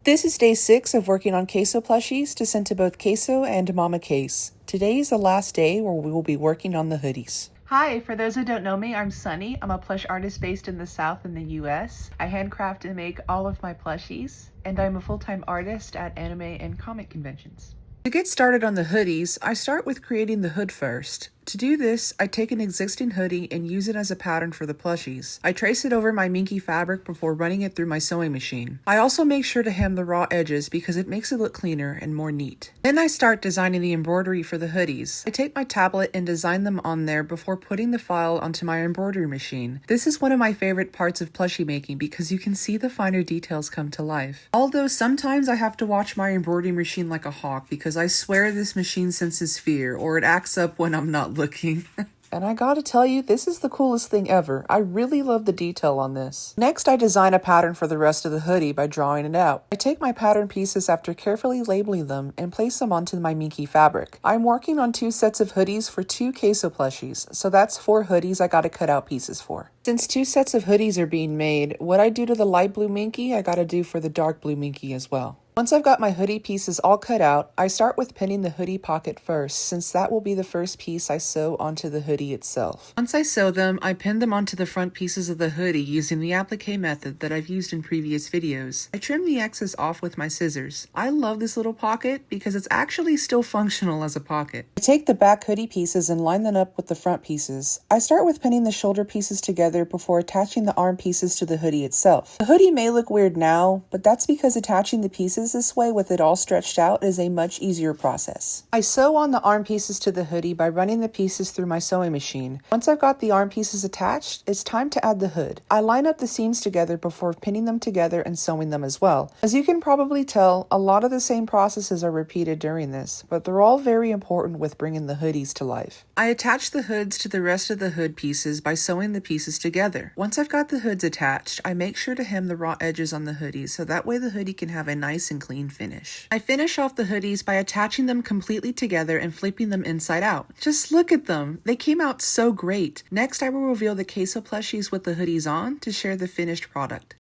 This is day 6 of working on CaseOh Plushies to send to both CaseOh and Mama Case. Today is the last day where we will be working on the hoodies. Hi, for those who don't know me, I'm Sunny. I'm a plush artist based in the South in the US. I handcraft and make all of my plushies, and I'm a full-time artist at anime and comic conventions. To get started on the hoodies, I start with creating the hood first. To do this, I take an existing hoodie and use it as a pattern for the plushies. I trace it over my minky fabric before running it through my sewing machine. I also make sure to hem the raw edges because it makes it look cleaner and more neat. Then I start designing the embroidery for the hoodies. I take my tablet and design them on there before putting the file onto my embroidery machine. This is one of my favorite parts of plushie making because you can see the finer details come to life. Although sometimes I have to watch my embroidery machine like a hawk because I swear this machine senses fear or it acts up when I'm not looking. And I gotta tell you, this is the coolest thing ever. I really love the detail on this. Next, I design a pattern for the rest of the hoodie by drawing it out. I take my pattern pieces after carefully labeling them and place them onto my minky fabric. I'm working on 2 sets of hoodies for 2 CaseOh plushies, so that's 4 hoodies I gotta cut out pieces for. Since 2 sets of hoodies are being made, what I do to the light blue minky, I gotta do for the dark blue minky as well. Once I've got my hoodie pieces all cut out, I start with pinning the hoodie pocket first, since that will be the first piece I sew onto the hoodie itself. Once I sew them, I pin them onto the front pieces of the hoodie using the applique method that I've used in previous videos. I trim the excess off with my scissors. I love this little pocket because it's actually still functional as a pocket. I take the back hoodie pieces and line them up with the front pieces. I start with pinning the shoulder pieces together before attaching the arm pieces to the hoodie itself. The hoodie may look weird now, but that's because attaching the pieces this way with it all stretched out is a much easier process. I sew on the arm pieces to the hoodie by running the pieces through my sewing machine. Once I've got the arm pieces attached, it's time to add the hood. I line up the seams together before pinning them together and sewing them as well. As you can probably tell, a lot of the same processes are repeated during this, but they're all very important with bringing the hoodies to life. I attach the hoods to the rest of the hood pieces by sewing the pieces together. Once I've got the hoods attached, I make sure to hem the raw edges on the hoodie so that way the hoodie can have a nice and clean finish. I finish off the hoodies by attaching them completely together and flipping them inside out. Just look at them. They came out so great. Next, I will reveal the CaseOh plushies with the hoodies on to share the finished product.